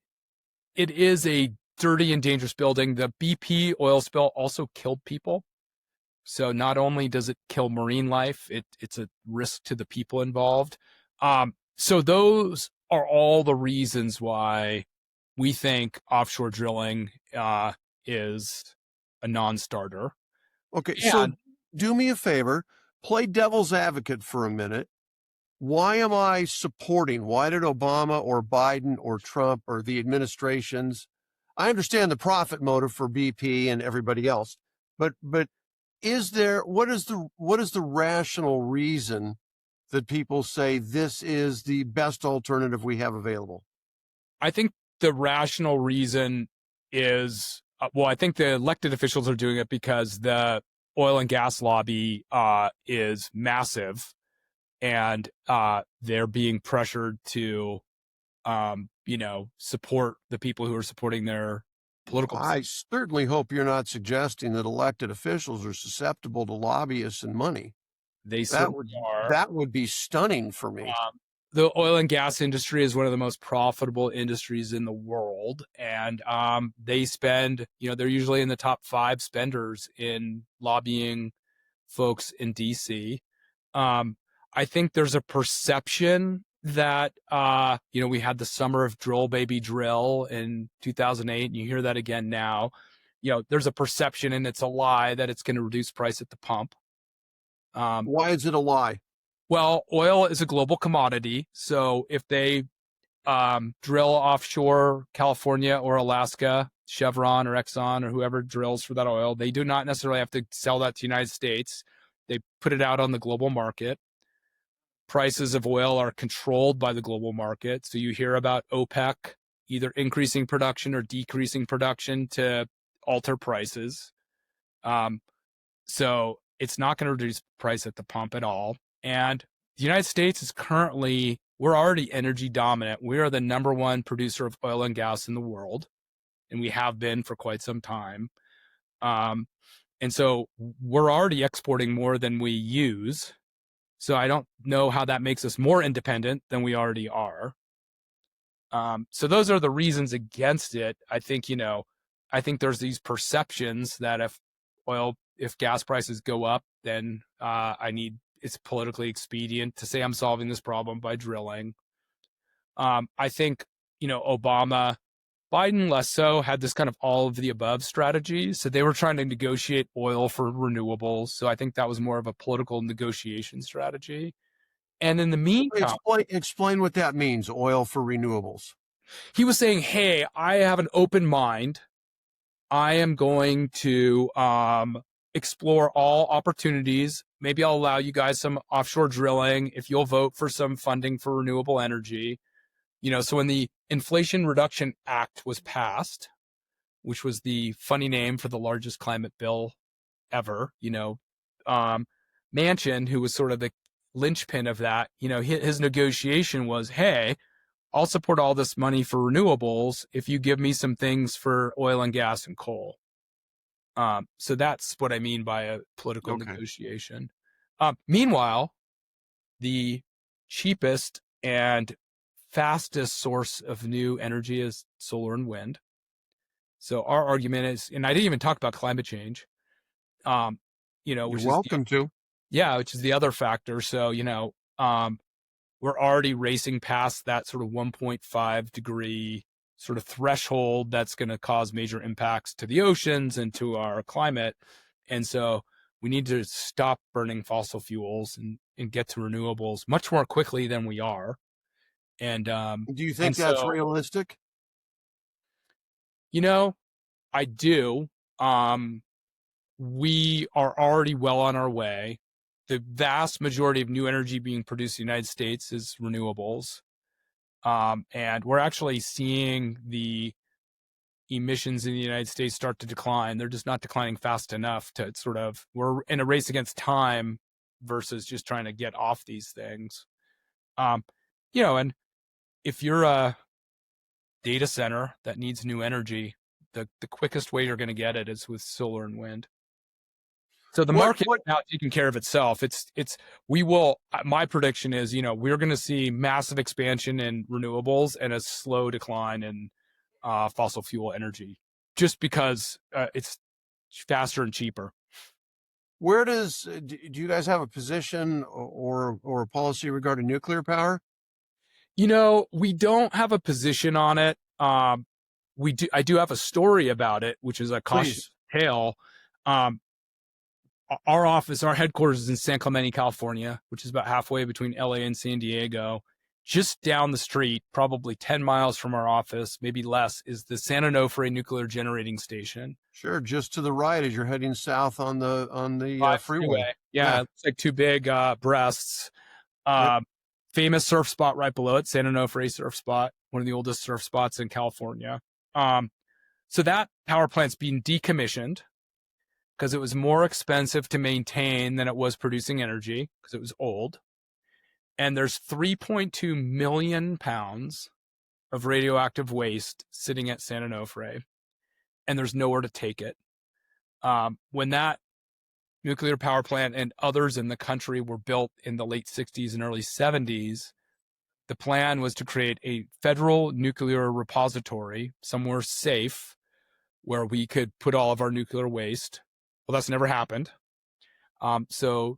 is a dirty and dangerous building. The BP oil spill also killed people. So not only does it kill marine life, it's a risk to the people involved. So those are all the reasons why we think offshore drilling is a non-starter. Okay, so do me a favor, play devil's advocate for a minute. Why am I supporting? Why did Obama or Biden or Trump or the administrations? I understand the profit motive for BP and everybody else, but what is the rational reason that people say this is the best alternative we have available? I think the rational reason is, I think the elected officials are doing it because the oil and gas lobby is massive, and they're being pressured to, support the people who are supporting their political. I certainly hope you're not suggesting that elected officials are susceptible to lobbyists and money. They certainly are. That would be stunning for me. The oil and gas industry is one of the most profitable industries in the world, and they spend, they're usually in the top 5 spenders in lobbying folks in DC. I think there's a perception that, we had the summer of drill baby drill in 2008, and you hear that again now. There's a perception, and it's a lie, that it's going to reduce price at the pump. Why is it a lie? Well, oil is a global commodity. So if they drill offshore California or Alaska, Chevron or Exxon or whoever drills for that oil, they do not necessarily have to sell that to the United States. They put it out on the global market. Prices of oil are controlled by the global market. So you hear about OPEC either increasing production or decreasing production to alter prices. So it's not going to reduce price at the pump at all. And the United States is we're already energy dominant. We are the number 1 producer of oil and gas in the world, and we have been for quite some time. And so we're already exporting more than we use. So I don't know how that makes us more independent than we already are. So those are the reasons against it. I think, I think there's these perceptions that if gas prices go up, then it's politically expedient to say I'm solving this problem by drilling. I think, Biden less so had this kind of all of the above strategy. So they were trying to negotiate oil for renewables. So I think that was more of a political negotiation strategy. And in the meantime, Explain what that means, oil for renewables. he was saying, hey, I have an open mind. I am going to explore all opportunities. Maybe I'll allow you guys some offshore drilling if you'll vote for some funding for renewable energy. So when the Inflation Reduction Act was passed, which was the funny name for the largest climate bill ever, Manchin, who was sort of the linchpin of that, his negotiation was, hey, I'll support all this money for renewables if you give me some things for oil and gas and coal. So that's what I mean by a political negotiation. Meanwhile, the cheapest and fastest source of new energy is solar and wind. So our argument is, and I didn't even talk about climate change, You're welcome to. Yeah, which is the other factor. So, we're already racing past that sort of 1.5 degree sort of threshold that's going to cause major impacts to the oceans and to our climate. And so we need to stop burning fossil fuels and get to renewables much more quickly than we are. And do you think that's realistic? I do. We are already well on our way. The vast majority of new energy being produced in the United States is renewables. And we're actually seeing the emissions in the United States start to decline. They're just not declining fast enough to we're in a race against time versus just trying to get off these things. And if you're a data center that needs new energy, the quickest way you're going to get it is with solar and wind. So the market is now taking care of itself. My prediction is, we're going to see massive expansion in renewables and a slow decline in fossil fuel energy, just because it's faster and cheaper. Do you guys have a position or a policy regarding nuclear power? We don't have a position on it. I do have a story about it, which is a cautious tale. Our headquarters is in San Clemente, California, which is about halfway between LA and San Diego. Just down the street, probably 10 miles from our office, maybe less, is the San Onofre Nuclear Generating Station. Sure, just to the right as you're heading south on the freeway. Yeah, it's like two big breasts. Famous surf spot right below it, San Onofre Surf Spot, one of the oldest surf spots in California. So that power plant's being decommissioned because it was more expensive to maintain than it was producing energy because it was old. And there's 3.2 million pounds of radioactive waste sitting at San Onofre, and there's nowhere to take it. When that nuclear power plant and others in the country were built in the late 60s and early 70s, the plan was to create a federal nuclear repository somewhere safe where we could put all of our nuclear waste. Well, that's never happened. So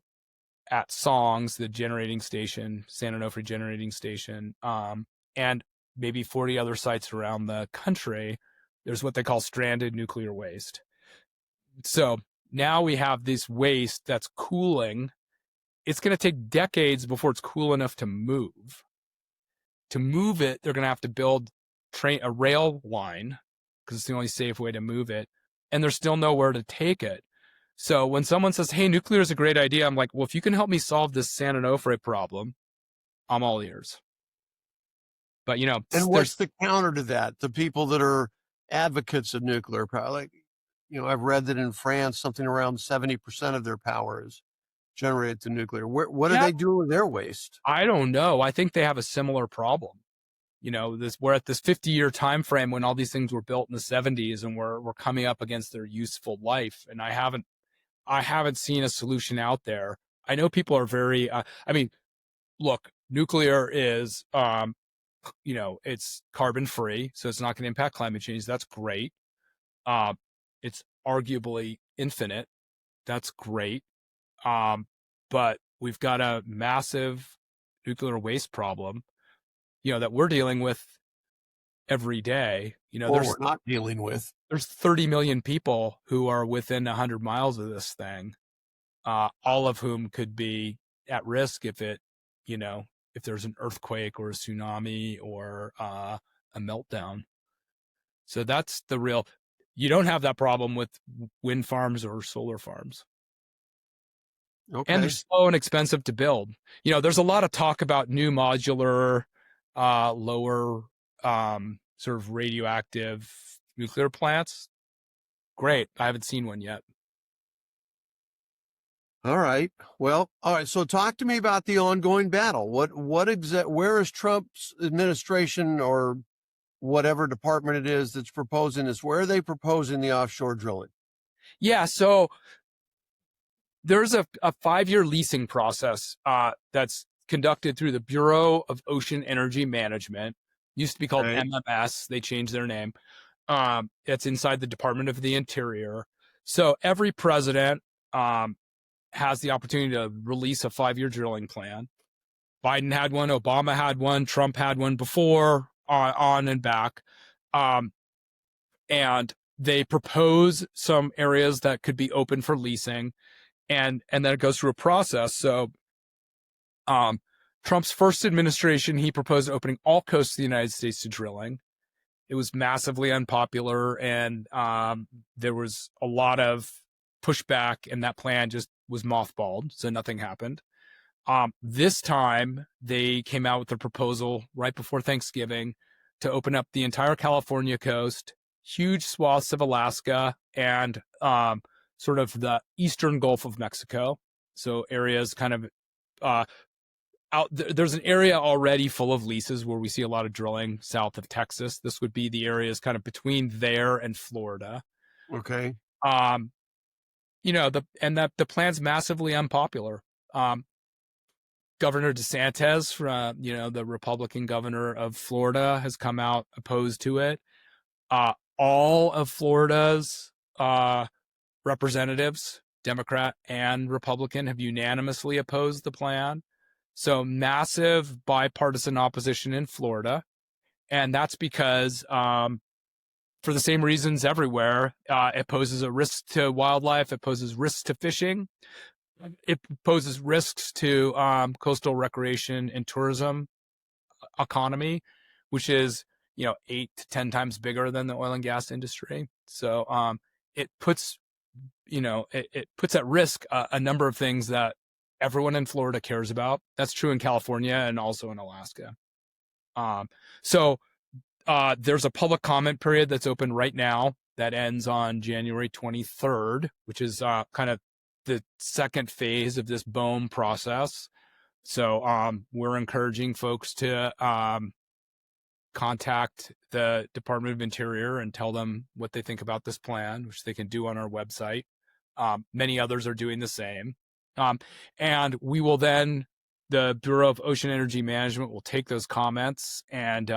at Songs, the generating station, San Onofre generating station, and maybe 40 other sites around the country, there's what they call stranded nuclear waste. So now we have this waste that's cooling. It's going to take decades before it's cool enough to move. To move it, they're going to have to build a rail line because it's the only safe way to move it. And there's still nowhere to take it. So when someone says, hey, nuclear is a great idea, I'm like, well, if you can help me solve this San Onofre problem, I'm all ears. But, and what's the counter to that? The people that are advocates of nuclear power, like, I've read that in France, something around 70% of their power is generated to nuclear. What do they do with their waste? I don't know. I think they have a similar problem. We're at this 50-year time frame when all these things were built in the 70s, and we're coming up against their useful life. And I haven't seen a solution out there. I know people are very. Look, nuclear is it's carbon free, so it's not going to impact climate change. That's great. Uh, it's arguably infinite. That's great. But we've got a massive nuclear waste problem, that we're dealing with every day. Or we're not dealing with. There's 30 million people who are within 100 miles of this thing, all of whom could be at risk if if there's an earthquake or a tsunami or a meltdown. So that's the real. You don't have that problem with wind farms or solar farms. Okay. And they're slow and expensive to build. There's a lot of talk about new modular, lower sort of radioactive nuclear plants. Great. I haven't seen one yet. All right. Well, all right. So talk to me about the ongoing battle. Where is Trump's administration or whatever department it is that's proposing this? Where are they proposing the offshore drilling? Yeah. So there's a 5-year leasing process that's conducted through the Bureau of Ocean Energy Management. Used to be called MMS. They changed their name. It's inside the Department of the Interior. So every president has the opportunity to release a 5-year drilling plan. Biden had one, Obama had one, Trump had one before, on and back. And they propose some areas that could be open for leasing, and then it goes through a process. So Trump's first administration, he proposed opening all coasts of the United States to drilling. It was massively unpopular, and there was a lot of pushback, and that plan just was mothballed, so nothing happened. This time, they came out with a proposal right before Thanksgiving to open up the entire California coast, huge swaths of Alaska, and sort of the eastern Gulf of Mexico. So areas kind of there's an area already full of leases where we see a lot of drilling south of Texas. This would be the areas kind of between there and Florida. Okay. The plan's massively unpopular. Governor DeSantis, the Republican governor of Florida, has come out opposed to it. All of Florida's representatives, Democrat and Republican, have unanimously opposed the plan. So massive bipartisan opposition in Florida. And that's because, for the same reasons everywhere, it poses a risk to wildlife. It poses risks to fishing. It poses risks to coastal recreation and tourism economy, which is 8 to 10 times bigger than the oil and gas industry. So it puts it puts at risk a number of things that everyone in Florida cares about. That's true in California and also in Alaska. So there's a public comment period that's open right now that ends on January 23rd, which is kind of the second phase of this BOEM process. So we're encouraging folks to contact the Department of Interior and tell them what they think about this plan, which they can do on our website. Many others are doing the same. And we will then, the Bureau of Ocean Energy Management will take those comments and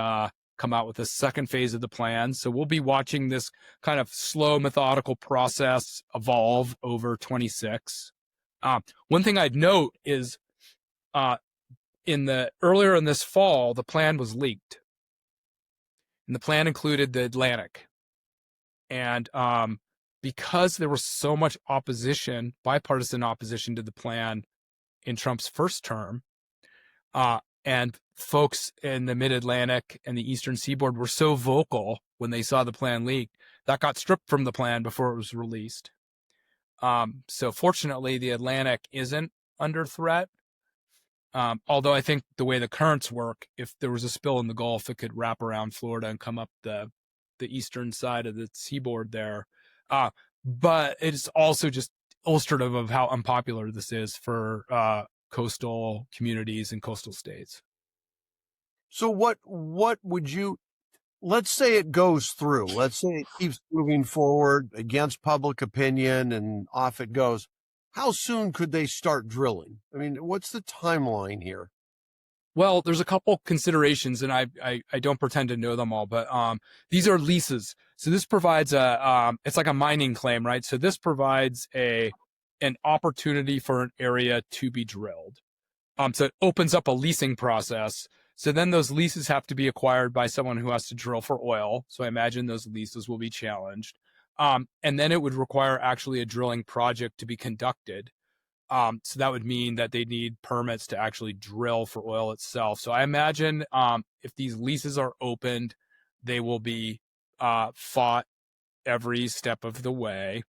come out with a second phase of the plan. So we'll be watching this kind of slow, methodical process evolve over 26. One thing I'd note is earlier in this fall, the plan was leaked. And the plan included the Atlantic. And because there was so much opposition, bipartisan opposition to the plan in Trump's first term, and folks in the Mid-Atlantic and the Eastern Seaboard were so vocal when they saw the plan leaked, that got stripped from the plan before it was released. So fortunately, the Atlantic isn't under threat. Although I think the way the currents work, if there was a spill in the Gulf, it could wrap around Florida and come up the eastern side of the seaboard there. But it's also just illustrative of how unpopular this is for coastal communities and coastal states. So what would you, let's say it goes through, let's say it keeps moving forward against public opinion and off it goes. How soon could they start drilling? I mean, what's the timeline here? Well, there's a couple considerations, and I don't pretend to know them all, but these are leases. So this provides it's like a mining claim, right? So this provides an opportunity for an area to be drilled. So it opens up a leasing process. So then those leases have to be acquired by someone who has to drill for oil. So I imagine those leases will be challenged. And then it would require actually a drilling project to be conducted. So that would mean that they need permits to actually drill for oil itself. So I imagine if these leases are opened, they will be fought every step of the way.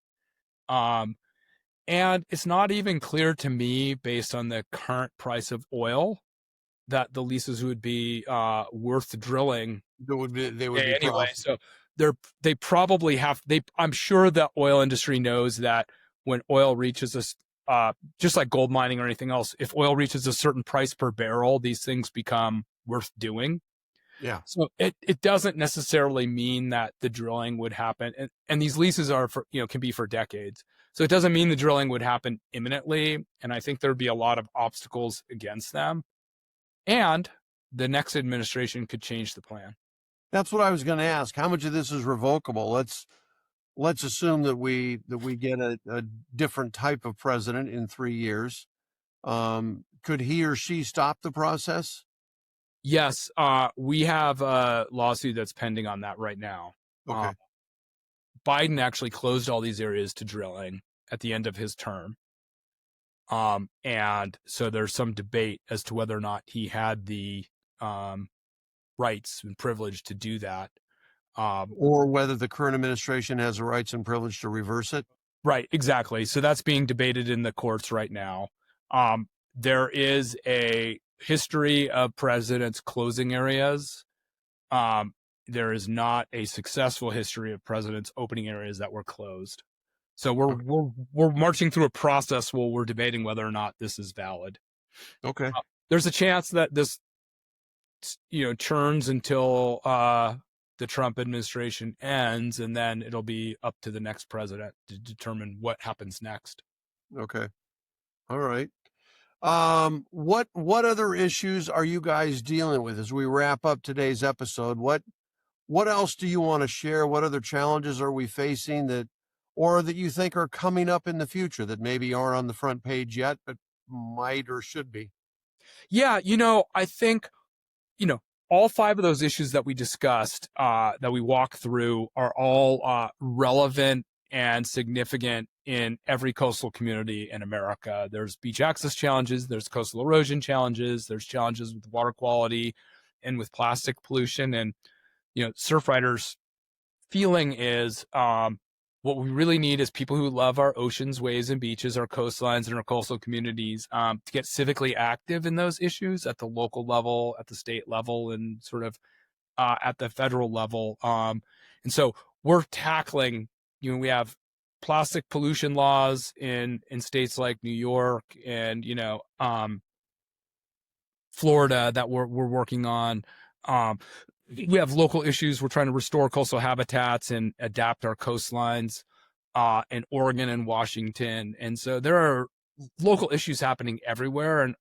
And it's not even clear to me, based on the current price of oil, that the leases would be worth drilling They would be anyway. profitable. So they probably have. I'm sure the oil industry knows that when oil reaches just like gold mining or anything else, if oil reaches a certain price per barrel, these things become worth doing. Yeah. So it doesn't necessarily mean that the drilling would happen, and these leases are for can be for decades. So it doesn't mean the drilling would happen imminently, and I think there'd be a lot of obstacles against them. And the next administration could change the plan. That's what I was going to ask. How much of this is revocable? Let's assume that we get a different type of president in 3 years. Could he or she stop the process? Yes, we have a lawsuit that's pending on that right now. Okay. Biden actually closed all these areas to drilling at the end of his term. And so there's some debate as to whether or not he had the rights and privilege to do that. Or whether the current administration has the rights and privilege to reverse it. Right, exactly. So that's being debated in the courts right now. There is a history of presidents closing areas. There is not a successful history of presidents opening areas that were closed. So we're marching through a process where we're debating whether or not this is valid. Okay. There's a chance that this churns until the Trump administration ends, and then it'll be up to the next president to determine what happens next. Okay. All right. What other issues are you guys dealing with as we wrap up today's episode? What else do you want to share? What other challenges are we facing that you think are coming up in the future that maybe aren't on the front page yet, but might or should be? Yeah, I think, all 5 of those issues that we discussed, that we walked through, are all relevant and significant in every coastal community in America. There's beach access challenges, there's coastal erosion challenges, there's challenges with water quality and with plastic pollution. And, Surfrider's feeling is what we really need is people who love our oceans, waves, and beaches, our coastlines, and our coastal communities to get civically active in those issues at the local level, at the state level, and sort of at the federal level. And so we're tackling, we have plastic pollution laws in states like New York and, Florida that we're working on. We have local issues. We're trying to restore coastal habitats and adapt our coastlines in Oregon and Washington. And so there are local issues happening everywhere. And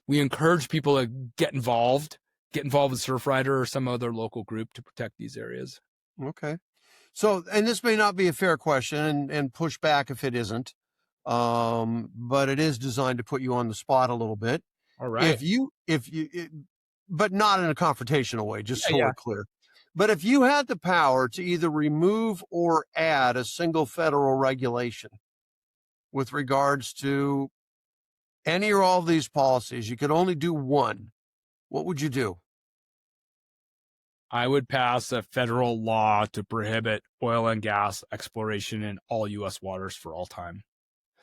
we encourage people to get involved with Surfrider or some other local group to protect these areas. Okay. So, and this may not be a fair question, and push back if it isn't, but it is designed to put you on the spot a little bit. All right. But not in a confrontational way, just so Yeah. we're clear. But if you had the power to either remove or add a single federal regulation with regards to any or all of these policies, you could only do one, what would you do? I would pass a federal law to prohibit oil and gas exploration in all U.S. waters for all time.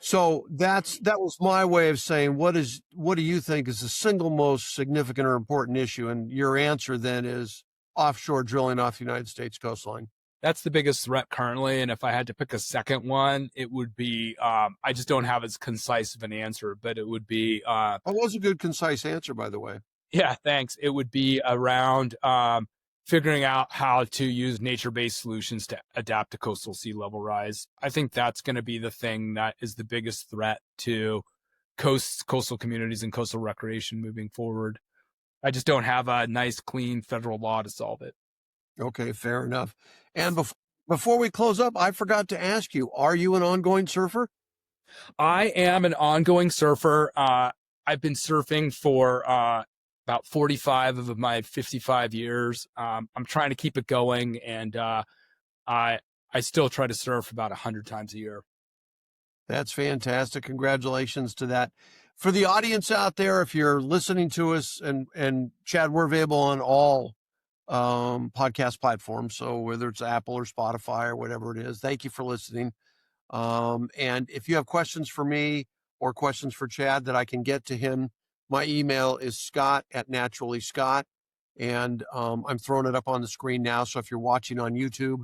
So that was my way of saying, what do you think is the single most significant or important issue? And your answer then is offshore drilling off the United States coastline. That's the biggest threat currently. And if I had to pick a second one, it would be, I just don't have as concise of an answer, but it would be. That was a good, concise answer, by the way. Yeah, thanks. It would be around figuring out how to use nature-based solutions to adapt to coastal sea level rise. I think that's going to be the thing that is the biggest threat to coastal communities and coastal recreation moving forward. I just don't have a nice, clean federal law to solve it. Okay, fair enough. And before we close up, I forgot to ask you, are you an ongoing surfer? I am an ongoing surfer. I've been surfing for about 45 of my 55 years. I'm trying to keep it going, and I still try to surf about 100 times a year. That's fantastic. Congratulations to that. For the audience out there, if you're listening to us, and Chad, we're available on all podcast platforms. So whether it's Apple or Spotify or whatever it is, thank you for listening. And if you have questions for me or questions for Chad that I can get to him, my email is scott@naturallyscott. And I'm throwing it up on the screen now. So if you're watching on YouTube,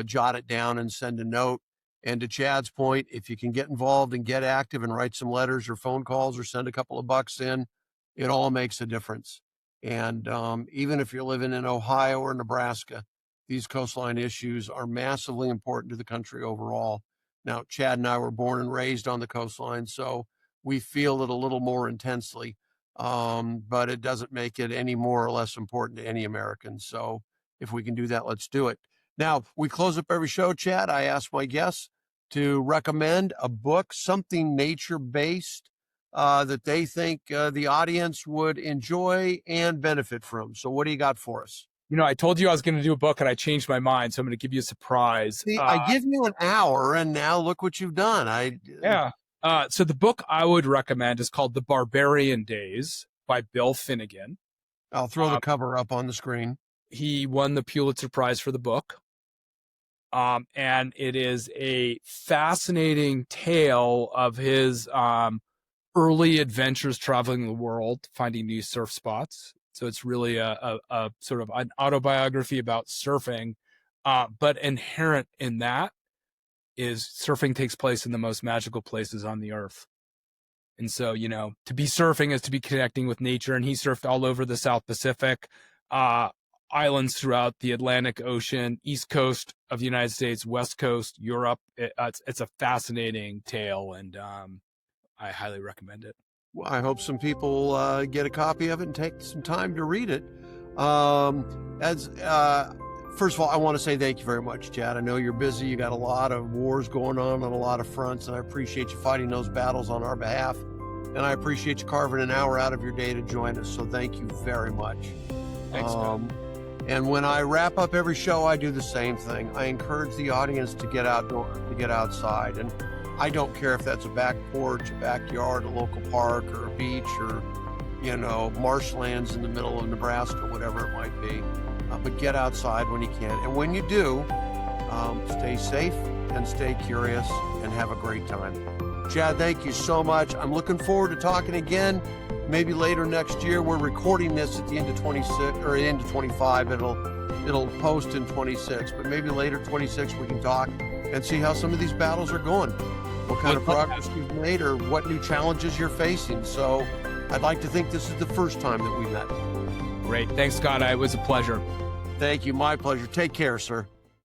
jot it down and send a note. And to Chad's point, if you can get involved and get active and write some letters or phone calls or send a couple of bucks in, it all makes a difference. And even if you're living in Ohio or Nebraska, these coastline issues are massively important to the country overall. Now, Chad and I were born and raised on the coastline, so we feel it a little more intensely, but it doesn't make it any more or less important to any American. So if we can do that, let's do it. Now, we close up every show, Chad. I ask my guests to recommend a book, something nature-based, that they think the audience would enjoy and benefit from. So what do you got for us? I told you I was going to do a book, and I changed my mind, so I'm going to give you a surprise. See, I give you an hour, and now look what you've done. Yeah. So the book I would recommend is called The Barbarian Days by Bill Finnegan. I'll throw the cover up on the screen. He won the Pulitzer Prize for the book. And it is a fascinating tale of his early adventures traveling the world, finding new surf spots. So it's really a sort of an autobiography about surfing, but inherent in that is surfing takes place in the most magical places on the earth. And so, to be surfing is to be connecting with nature. And he surfed all over the South Pacific, islands throughout the Atlantic Ocean, East Coast of the United States, West Coast, Europe. It's a fascinating tale, and I highly recommend it. Well, I hope some people get a copy of it and take some time to read it. First of all, I want to say thank you very much, Chad. I know you're busy. You got a lot of wars going on a lot of fronts, and I appreciate you fighting those battles on our behalf. And I appreciate you carving an hour out of your day to join us. So thank you very much. Thanks, man. And when I wrap up every show, I do the same thing. I encourage the audience to get outdoors, to get outside. And I don't care if that's a back porch, a backyard, a local park, or a beach, or, marshlands in the middle of Nebraska, whatever it might be. But get outside when you can. And when you do, stay safe and stay curious and have a great time. Chad, thank you so much. I'm looking forward to talking again. Maybe later next year. We're recording this at the end of 26 or end of 25. It'll post in 26, but maybe later 26 we can talk and see how some of these battles are going, what kind of progress you've made, or what new challenges you're facing. So I'd like to think this is the first time that we met. Great. Thanks, Scott. It was a pleasure. Thank you. My pleasure. Take care, sir.